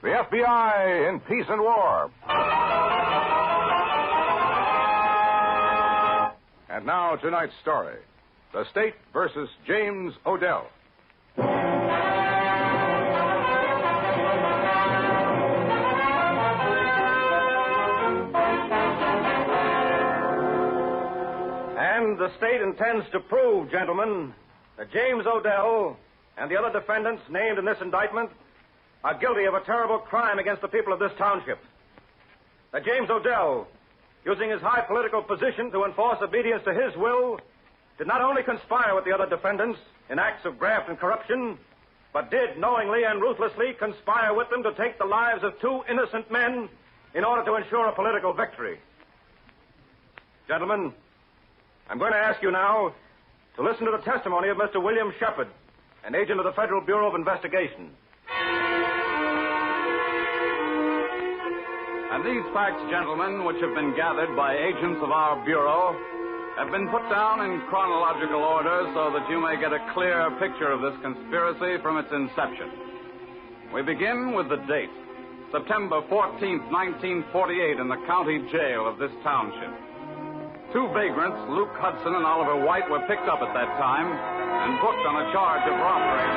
The FBI in Peace and War. And now, tonight's story. The State versus James ODell. And the State intends to prove, gentlemen, that James ODell and the other defendants named in this indictment are guilty of a terrible crime against the people of this township. That James ODell, using his high political position to enforce obedience to his will, did not only conspire with the other defendants in acts of graft and corruption, but did knowingly and ruthlessly conspire with them to take the lives of two innocent men in order to ensure a political victory. Gentlemen, I'm going to ask you now to listen to the testimony of Mr. William Shepard, an agent of the Federal Bureau of Investigation. And these facts, gentlemen, which have been gathered by agents of our Bureau, have been put down in chronological order so that you may get a clear picture of this conspiracy from its inception. We begin with the date, September 14th, 1948, in the county jail of this township. Two vagrants, Luke Hudson and Oliver White, were picked up at that time and booked on a charge of robbery.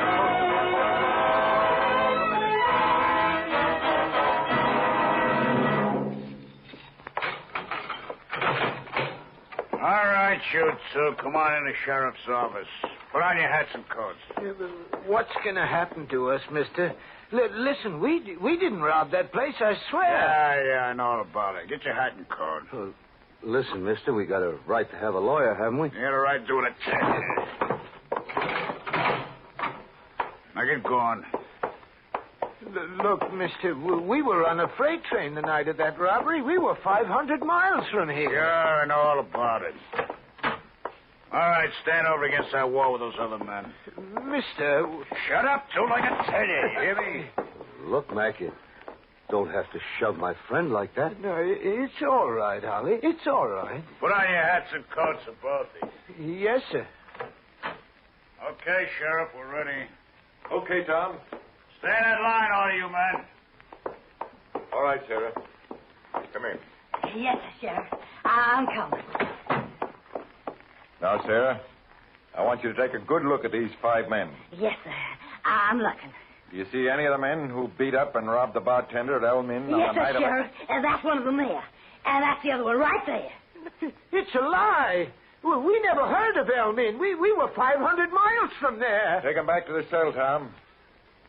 All right, you two. Come on in the sheriff's office. Put on your hats and coats. What's going to happen to us, mister? Listen, we didn't rob that place, I swear. Yeah, I know all about it. Get your hat and coat. Well, listen, mister, we got a right to have a lawyer, haven't we? You got a right to it. Now get going. Look, mister, we were on a freight train the night of that robbery. We were 500 miles from here. Yeah, I know all about it. All right, stand over against that wall with those other men. Mister... Shut up, too, like I tell you. You hear me? Look, Mac, you don't have to shove my friend like that. No, it's all right, Holly. It's all right. Put on your hats and coats, for both of you. Yes, sir. Okay, Sheriff, we're ready. Okay, Tom. Stay in that line, all of you men. All right, Sarah. Come here. Yes, sir, Sheriff. I'm coming. Now, Sarah, I want you to take a good look at these 5 men. Yes, sir. I'm looking. Do you see any of the men who beat up and robbed the bartender at Elmin on Yes, the night sir, Sheriff. And that's one of them there. And that's the other one right there. It's a lie. Well, we never heard of Elmin. We were 500 miles from there. Take him back to the cell, Tom.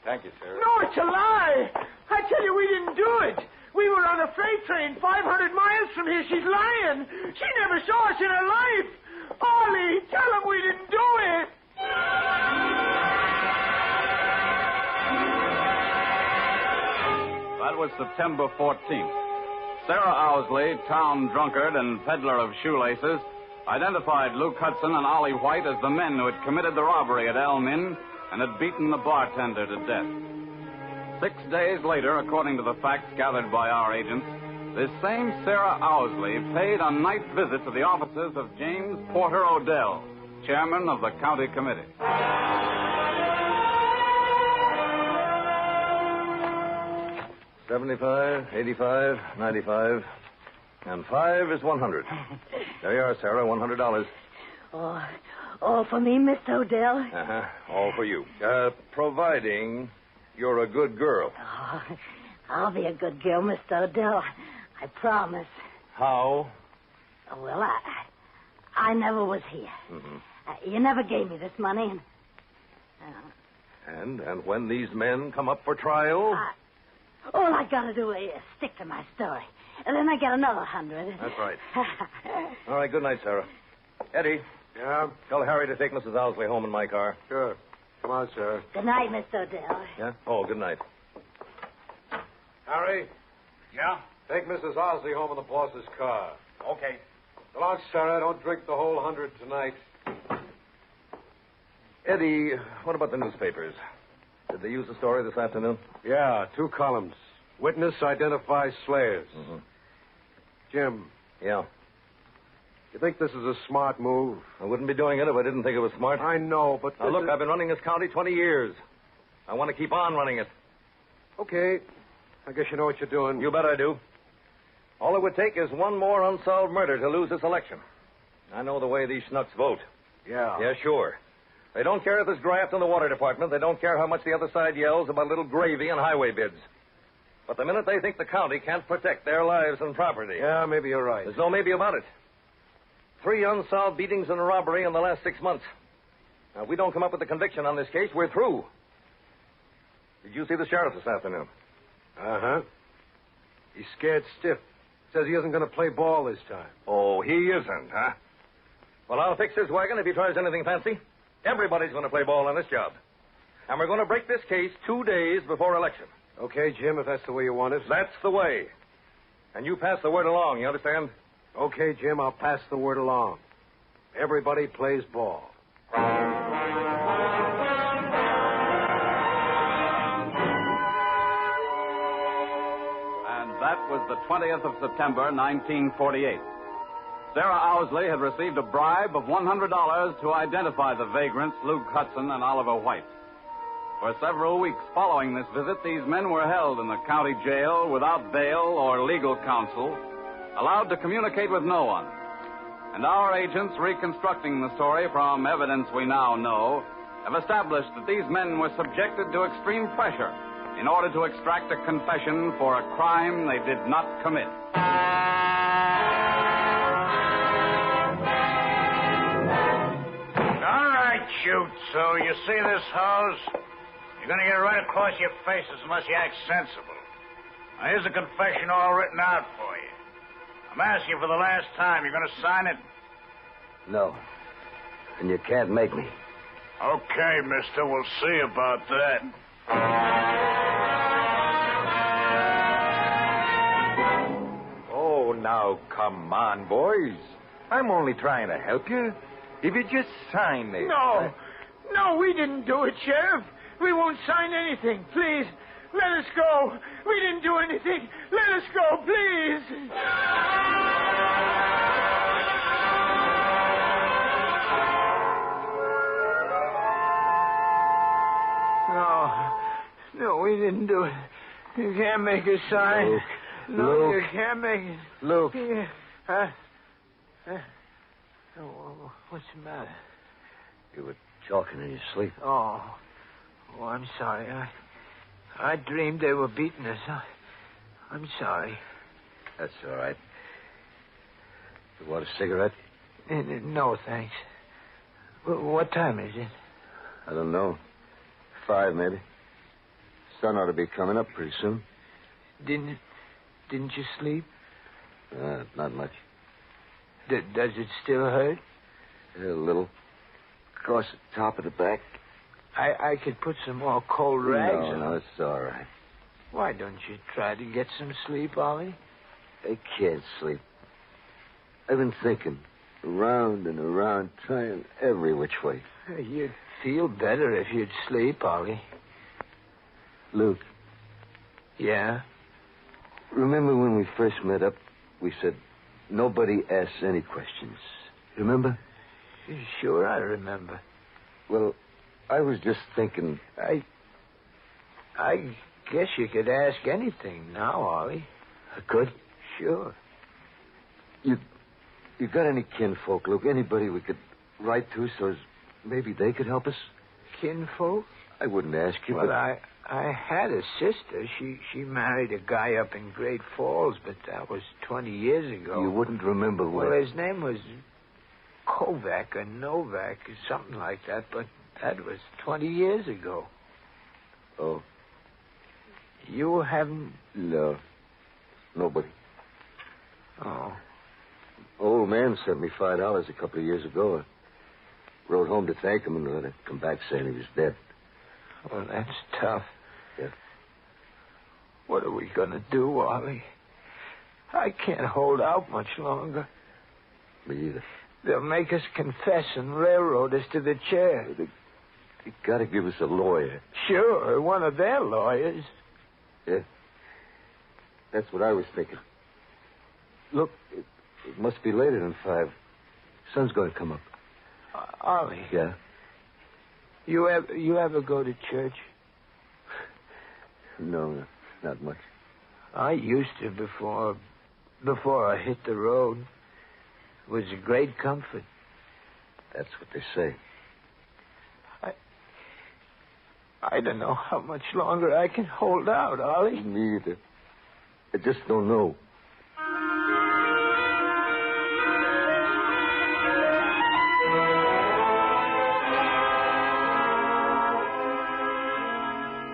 Thank you, Sarah. No, it's a lie. I tell you, we didn't do it. We were on a freight train 500 miles from here. She's lying. She never saw us in her life. Ollie, tell him we didn't do it. That was September 14th. Sarah Owsley, town drunkard and peddler of shoelaces, identified Luke Hudson and Ollie White as the men who had committed the robbery at Elmin and had beaten the bartender to death. 6 days later, according to the facts gathered by our agents, this same Sarah Owsley paid a night visit to the offices of James Porter ODell, chairman of the county committee. $75, $85, $95, and 5 is 100. There you are, Sarah, $100. Oh, all for me, Mr. Odell? Uh-huh, all for you. Providing you're a good girl. Oh, I'll be a good girl, Mr. Odell. I promise. How? Well, I never was here. Mm-hmm. You never gave me this money, and... And when these men come up for trial? All I gotta do is stick to my story. And then I get another 100. That's right. All right, good night, Sarah. Eddie. Yeah? Tell Harry to take Mrs. Owsley home in my car. Sure. Come on, Sarah. Good night, Mr. Odell. Yeah? Oh, good night. Harry, Yeah? take Mrs. Owsley home in the boss's car. Okay. Go on, Sarah. Don't drink the whole 100 tonight. Eddie, what about the newspapers? Did they use the story this afternoon? Yeah, 2 columns. Witness identifies slayers. Mm-hmm. Jim, Yeah. you think this is a smart move? I wouldn't be doing it if I didn't think it was smart. I know, but... Now, look, I've been running this county 20 years. I want to keep on running it. Okay. I guess you know what you're doing. You bet I do. All it would take is one more unsolved murder to lose this election. I know the way these schnucks vote. Yeah. Yeah, sure. They don't care if there's graft in the water department. They don't care how much the other side yells about little gravy and highway bids. But the minute they think the county can't protect their lives and property... Yeah, maybe you're right. There's no maybe about it. 3 unsolved beatings and a robbery in the last 6 months. Now, if we don't come up with a conviction on this case, we're through. Did you see the sheriff this afternoon? Uh-huh. He's scared stiff. Says he isn't going to play ball this time. Oh, he isn't, huh? Well, I'll fix his wagon if he tries anything fancy. Everybody's going to play ball on this job. And we're going to break this case 2 days before election. Okay, Jim, if that's the way you want it. That's the way. And you pass the word along, you understand? Okay, Jim, I'll pass the word along. Everybody plays ball. And that was the 20th of September, 1948. Sarah Owsley had received a bribe of $100 to identify the vagrants, Luke Hudson and Oliver White. For several weeks following this visit, these men were held in the county jail without bail or legal counsel, allowed to communicate with no one. And our agents, reconstructing the story from evidence we now know, have established that these men were subjected to extreme pressure in order to extract a confession for a crime they did not commit. All right, shoot. So you see this hose? You're going to get it right across your faces unless you act sensible. Now, here's a confession all written out for you. I'm asking you for the last time. You're going to sign it? No. And you can't make me. Okay, mister. We'll see about that. Oh, now, come on, boys. I'm only trying to help you. If you just sign it. No. No, we didn't do it, Sheriff. We won't sign anything. Please, let us go. We didn't do anything. Let us go, please. No, we didn't do it. You can't make a sign. Luke. No, Luke. you can't make it. Luke. Yeah. Huh? Oh, what's the matter? You were talking in your sleep. Oh, I'm sorry. I dreamed they were beating us. I'm sorry. That's all right. You want a cigarette? No, thanks. What time is it? I don't know. 5, maybe. Sun ought to be coming up pretty soon. Didn't you sleep? Not much. Does it still hurt? A little. Across the top of the back. I could put some more cold rags on. No, it's all right. Why don't you try to get some sleep, Ollie? I can't sleep. I've been thinking. Around and around, trying every which way. You'd feel better if you'd sleep, Ollie. Luke. Yeah? Remember when we first met up, we said nobody asks any questions. Remember? Sure, I remember. Well, I was just thinking... I guess you could ask anything now, Ollie. I could? Sure. You got any kinfolk, Luke? Anybody we could write to so as maybe they could help us? Kinfolk? I wouldn't ask you, Well, but... I had a sister. She married a guy up in Great Falls, but that was 20 years ago. You wouldn't remember when... Well, his name was Kovac or Novak or something like that, but that was 20 years ago. Oh. You haven't... No. Nobody. Oh. Old man sent me $5 a couple of years ago. I rode home to thank him and let him come back saying he was dead. Well, that's tough. Yeah. What are we going to do, Ollie? I can't hold out much longer. Me either. They'll make us confess and railroad us to the chair. They got to give us a lawyer. Sure, one of their lawyers. Yeah. That's what I was thinking. Look, it must be later than 5. Sun's going to come up. Ollie. Yeah? You ever go to church? No, not much. I used to before I hit the road. It was a great comfort. That's what they say. I don't know how much longer I can hold out, Ollie. Me either. I just don't know.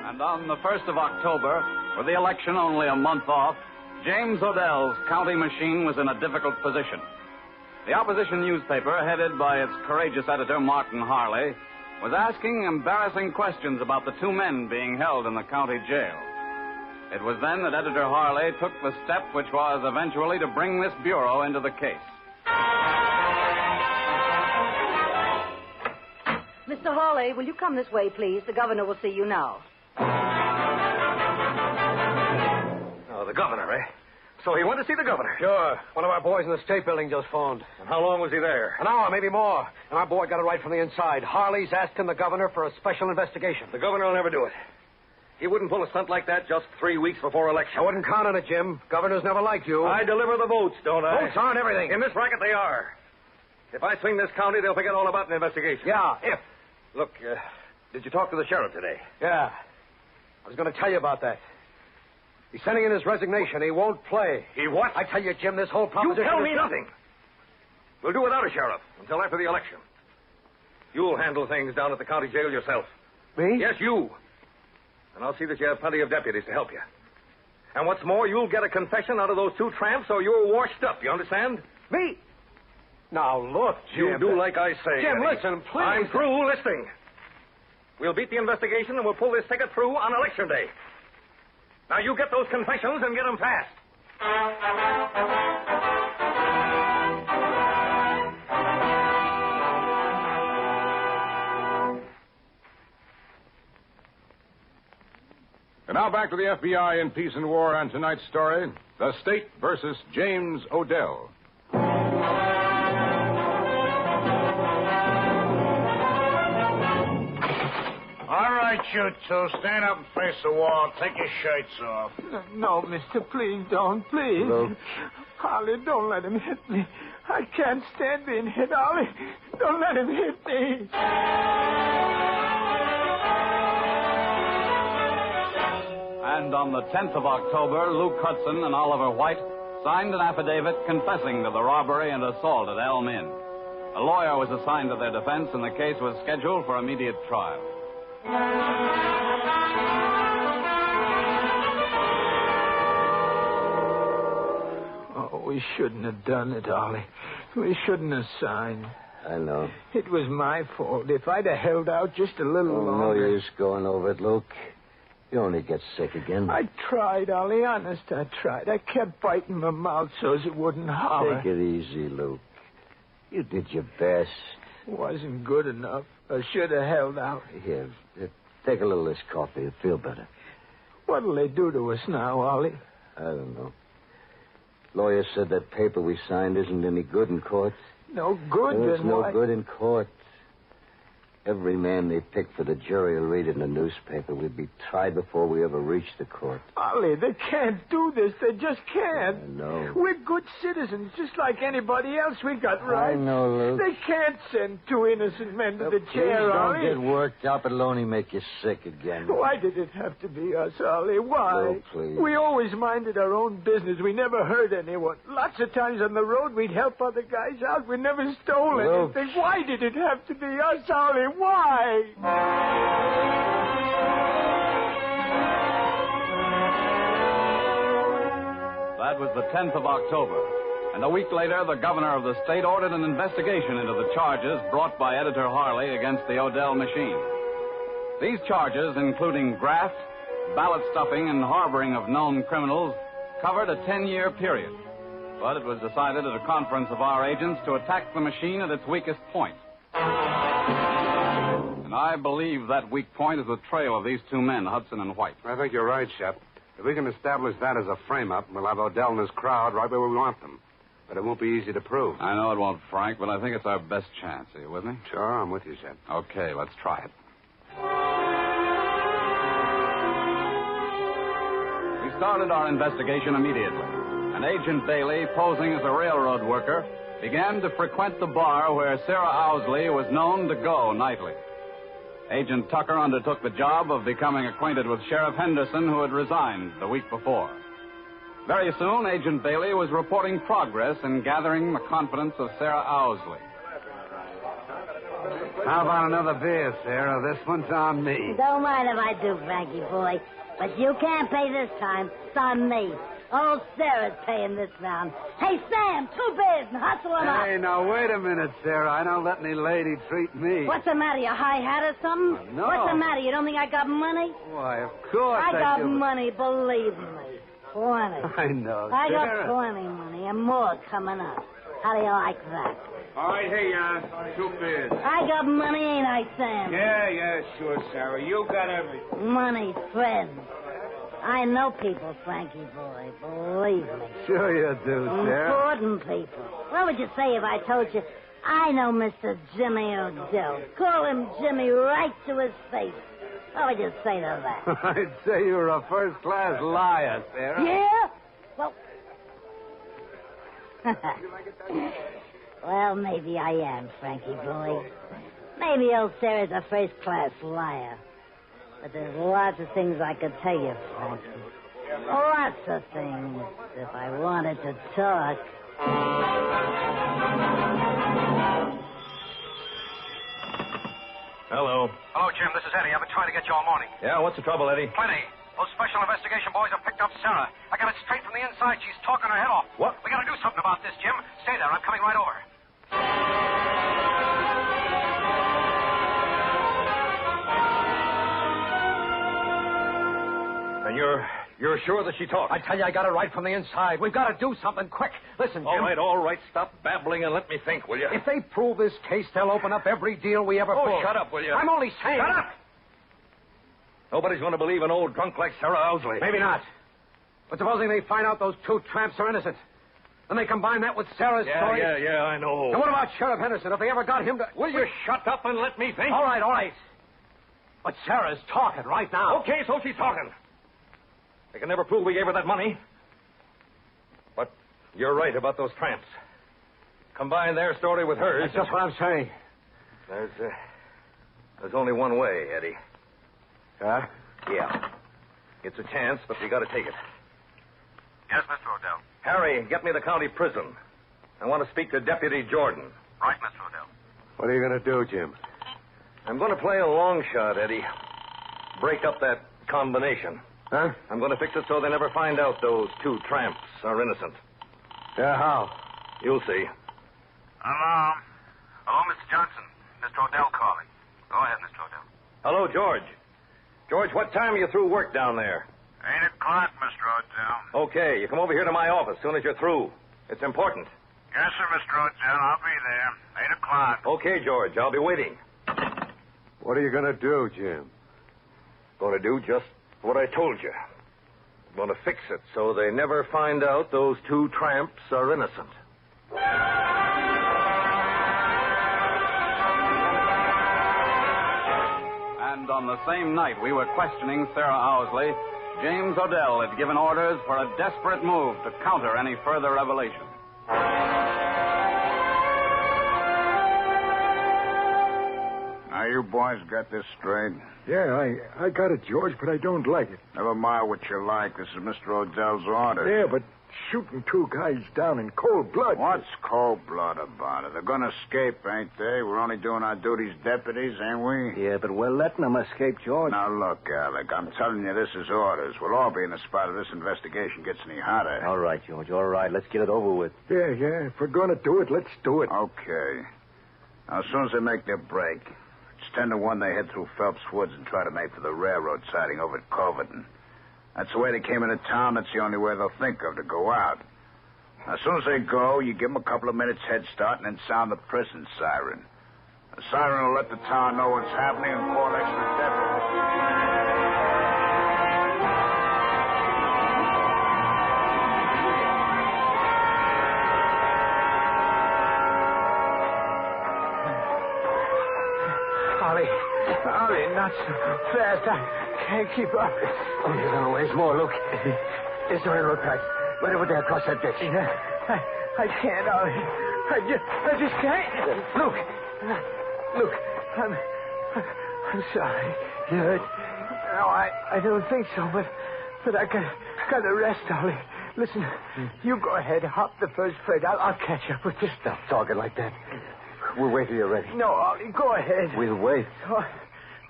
And on the 1st of October, with the election only a month off, James Odell's county machine was in a difficult position. The opposition newspaper, headed by its courageous editor, Martin Harley, was asking embarrassing questions about the two men being held in the county jail. It was then that Editor Harley took the step which was eventually to bring this bureau into the case. Mr. Hawley, will you come this way, please? The governor will see you now. Oh, the governor, eh? So he went to see the governor? Sure. One of our boys in the state building just phoned. And how long was he there? An hour, maybe more. And our boy got it right from the inside. Harley's asking the governor for a special investigation. The governor will never do it. He wouldn't pull a stunt like that just 3 weeks before election. I wouldn't count on it, Jim. Governors never liked you. I deliver the votes, don't I? Votes aren't everything. In this racket, they are. If I swing this county, they'll forget all about an investigation. Yeah, if. Look, did you talk to the sheriff today? Yeah. I was going to tell you about that. He's sending in his resignation. He won't play. He what? I tell you, Jim, this whole proposition... You tell is me nothing. We'll do without a sheriff until after the election. You'll handle things down at the county jail yourself. Me? Yes, you. And I'll see that you have plenty of deputies to help you. And what's more, you'll get a confession out of those two tramps, so you're washed up. You understand? Me? Now, look, Jim... You do like I say, Jim, Eddie. listen, please. I'm through listening. We'll beat the investigation and we'll pull this ticket through on election day. Now, you get those confessions and get them fast. And now back to the FBI in Peace and War and tonight's story, The State versus James Odell. All right, you two. Stand up and face the wall. Take your shirts off. No, mister, please don't, please. No. Ollie, don't let him hit me. I can't stand being hit, Ollie. Don't let him hit me. And on the 10th of October, Luke Hudson and Oliver White signed an affidavit confessing to the robbery and assault at Elm Inn. A lawyer was assigned to their defense, and the case was scheduled for immediate trial. Oh, we shouldn't have done it, Ollie. We shouldn't have signed. I know. It was my fault. If I'd have held out just a little No longer... use going over it, Luke. You only get sick again. I tried, Ollie. Honest, I tried. I kept biting my mouth so as it wouldn't holler. Take it easy, Luke. You did your best. Wasn't good enough. I should have held out. Here, take a little of this coffee. You'll feel better. What'll they do to us now, Ollie? I don't know. Lawyer said that paper we signed isn't any good in court. No good, Well, it's then no why... good in court. Every man they pick for the jury will read it in the newspaper. We'd be tried before we ever reach the court. Ollie, they can't do this. They just can't. I know. We're good citizens, just like anybody else. We got rights. I know, Luke. They can't send two innocent men to the Please chair, don't Ollie. get worked up. It'll only make you sick again. Why did it have to be us, Ollie? Why? No, please. We always minded our own business. We never hurt anyone. Lots of times on the road, we'd help other guys out. We never stole Luke. anything. Why did it have to be us, Ollie? Why? That was the 10th of October. And a week later, the governor of the state ordered an investigation into the charges brought by Editor Harley against the Odell machine. These charges, including graft, ballot stuffing, and harboring of known criminals, covered a 10-year period. But it was decided at a conference of our agents to attack the machine at its weakest point. And I believe that weak point is the trail of these two men, Hudson and White. I think you're right, Shep. If we can establish that as a frame-up, we'll have Odell and his crowd right where we want them. But it won't be easy to prove. I know it won't, Frank, but I think it's our best chance. Are you with me? Sure, I'm with you, Shep. Okay, let's try it. We started our investigation immediately. And Agent Bailey, posing as a railroad worker, began to frequent the bar where Sarah Owsley was known to go nightly. Agent Tucker undertook the job of becoming acquainted with Sheriff Henderson, who had resigned the week before. Very soon, Agent Bailey was reporting progress in gathering the confidence of Sarah Owsley. How about another beer, Sarah? This one's on me. Don't mind if I do, Frankie boy. But you can't pay this time. It's on me. Old Sarah's paying this round. Hey, Sam, 2 beers and hustle them up. Hey, now, wait a minute, Sarah. I don't let any lady treat me. What's the matter? You high hat or something? No. What's the matter? You don't think I got money? Why, of course I got do. money, believe me. Plenty. I know, I got Sarah. plenty money and more coming up. How do you like that? All right, hey, 2 beers. I got money, ain't I, Sam? Yeah, sure, Sarah. You got everything. Money, friends. I know people, Frankie boy. Believe me. Sure you do, Sarah. Important people. What would you say if I told you I know Mr. Jimmy ODell? Call him Jimmy right to his face. What would you say to that? I'd say you were a first-class liar, Sarah. Yeah? Well... well, maybe I am, Frankie boy. Maybe old Sarah's a first-class liar. But there's lots of things I could tell you, Frankie. Lots of things, if I wanted to talk. Hello. Hello, Jim. This is Eddie. I've been trying to get you all morning. Yeah, what's the trouble, Eddie? Plenty. Those special investigation boys have picked up Sarah. I got it straight from the inside. She's talking her head off. What? We got to do something about this, Jim. Stay there. I'm coming right over. And you're sure that she talked? I tell you, I got it right from the inside. We've got to do something quick. Listen, Jim. All right. Stop babbling and let me think, will you? If they prove this case, they'll open up every deal we ever pull. Shut up, will you? I'm only saying... Shut up! Nobody's going to believe an old drunk like Sarah Owsley. Maybe not. But supposing they find out those 2 tramps are innocent, then they combine that with Sarah's story. Yeah, I know. And what about Sheriff Henderson? If they ever got him to... Will you shut up and let me think? All right. But Sarah's talking right now. Okay, so she's talking. They can never prove we gave her that money. But you're right about those tramps. Combine their story with hers. That's just what I'm saying. There's only one way, Eddie. Huh? Yeah. It's a chance, but we got to take it. Yes, Mr. Odell. Harry, get me the county prison. I want to speak to Deputy Jordan. Right, Mr. Odell. What are you going to do, Jim? I'm going to play a long shot, Eddie. Break up that combination. Huh? I'm going to fix it so they never find out those 2 tramps are innocent. Yeah, how? You'll see. Hello, Mr. Johnson. Mr. Odell calling. Go ahead, Mr. Odell. Hello, George. George, what time are you through work down there? 8 o'clock, Mr. Odell. Okay, you come over here to my office as soon as you're through. It's important. Yes, sir, Mr. Odell. I'll be there. 8 o'clock. Okay, George, I'll be waiting. What are you going to do, Jim? Going to do just what I told you. Going to fix it so they never find out those 2 tramps are innocent. And on the same night we were questioning Sarah Owsley, James Odell had given orders for a desperate move to counter any further revelation. Now, you boys got this straight? Yeah, I got it, George, but I don't like it. Never mind what you like. This is Mr. Odell's order. Yeah, but shooting 2 guys down in cold blood. What's cold blood about it? They're going to escape, ain't they? We're only doing our duties deputies, ain't we? Yeah, but we're letting them escape, George. Now, look, Alec, I'm telling you this is orders. We'll all be in the spot if this investigation gets any hotter. All right, George, all right. Let's get it over with. Yeah, if we're going to do it, let's do it. Okay. Now, as soon as they make their break, it's 10 to 1 they head through Phelps Woods and try to make for the railroad siding over at Culverton. That's the way they came into town. That's the only way they'll think of to go out. Now, as soon as they go, you give them a couple of minutes head start and then sound the prison siren. The siren will let the town know what's happening and call extra deputies. Ollie, not so fast. I can't keep up. Oh, there's always more. Look. There's the railroad tracks. Right over there across that ditch. Yeah, I can't, Ollie. I just can't. Luke, I'm sorry. You hurt? No, I don't think so, but I gotta rest, Ollie. Listen, you go ahead, hop the first freight. I'll catch up with you. stop talking like that. We'll wait till you're ready. No, Ollie, go ahead. We'll wait. All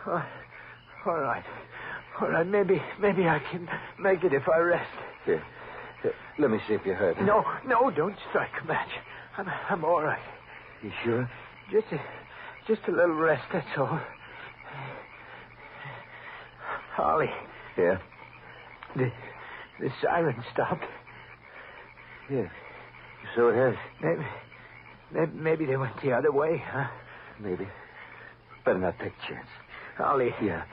right. All right, maybe I can make it if I rest. Here, let me see if you're hurt. No, don't strike a match. I'm all right. You sure? Just a little rest, that's all. Ollie. Yeah? The siren stopped. Yeah. So it has. Maybe they went the other way, huh? Maybe. Better not take a chance. Ollie. Yeah.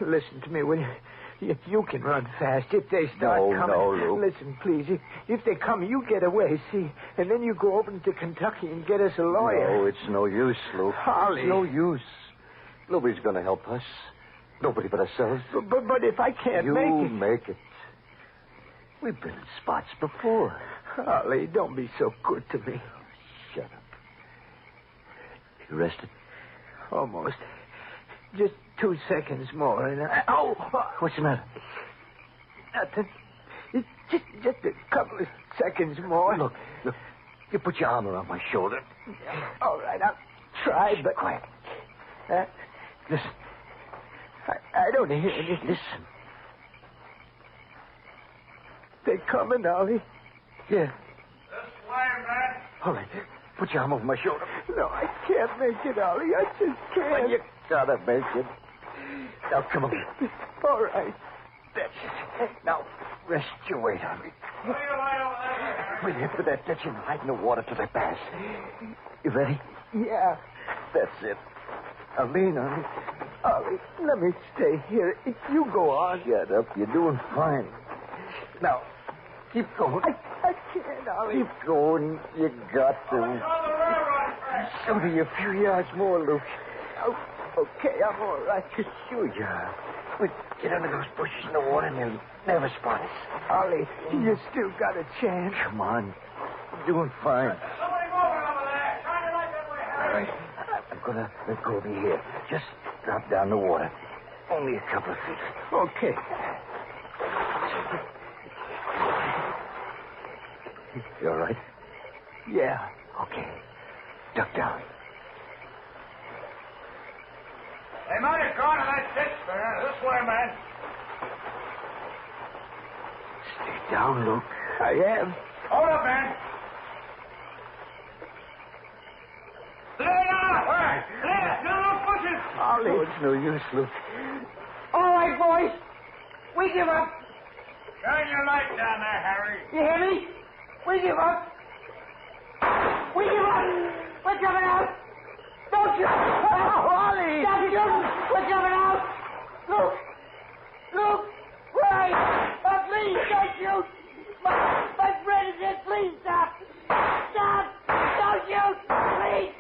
Listen to me, will you? You can run fast if they start coming. No, Luke. Listen, please. If they come, you get away, see? And then you go over to Kentucky and get us a lawyer. No, it's no use, Luke. Ollie. It's no use. Nobody's going to help us. Nobody but ourselves. But if I can't make it... You make it. We've been in spots before. Ollie, don't be so good to me. Shut up. You rested? Almost. Just 2 seconds more and What's the matter? Nothing. Just a couple of seconds more. Look. You put your arm around my shoulder. All right, I'll try, but... Quiet. Listen. I don't hear anything. Listen. They coming, Ollie? Yeah. This way, man. All right. Put your arm over my shoulder. No, I can't make it, Ollie. I just can't. Well, you gotta make it. Now, come on. All right. That's it. Now, rest your weight on me. We'll head for that ditch and hide in the water till they pass. You ready? Yeah. That's it. Now lean on me. Ollie, let me stay here. If you go on. Shut up. You're doing fine. Now, keep going. I can't, Ollie. Keep going. You got to. It's only a few yards more, Luke. Oh, okay, I'm all right. Sure you are. We'll get under those bushes in the water and they'll never spot us. Ollie, you still got a chance. Come on. You're doing fine. Somebody moving over there. Shine the light that way, All right. I'm going to let go of you here. Just drop down the water. Only a couple of feet. Okay. You all right? Yeah. Okay. Duck down. They might have gone to that ditch there. This way, man. Stay down, Luke. I am. Hold up, man. Lay down. Lay down, bushes. Ollie. Oh, it's no use, Luke. All right, boys. We give up. Shine your light down there, Harry. You hear me? We give up. We give up. We're coming out. Don't shoot. Oh, Ollie. Stop shooting. We're coming out. Luke. Right. Please, don't shoot. My friend is here. Please stop. Stop. Don't shoot. Please.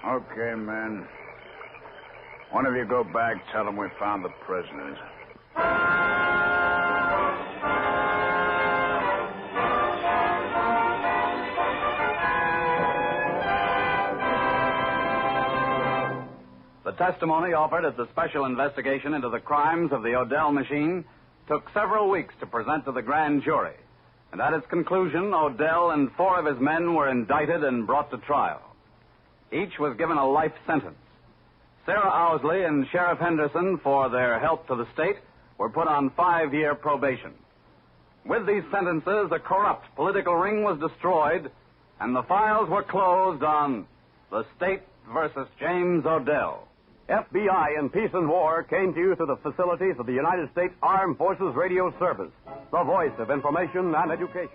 Okay, men. One of you go back, tell them we found the prisoners. The testimony offered at the special investigation into the crimes of the ODell machine took several weeks to present to the grand jury. And at its conclusion, ODell and 4 of his men were indicted and brought to trial. Each was given a life sentence. Sarah Owsley and Sheriff Henderson, for their help to the state, were put on 5-year probation. With these sentences, a corrupt political ring was destroyed, and the files were closed on the state versus James ODell. FBI in Peace and War came to you through the facilities of the United States Armed Forces Radio Service, the voice of information and education.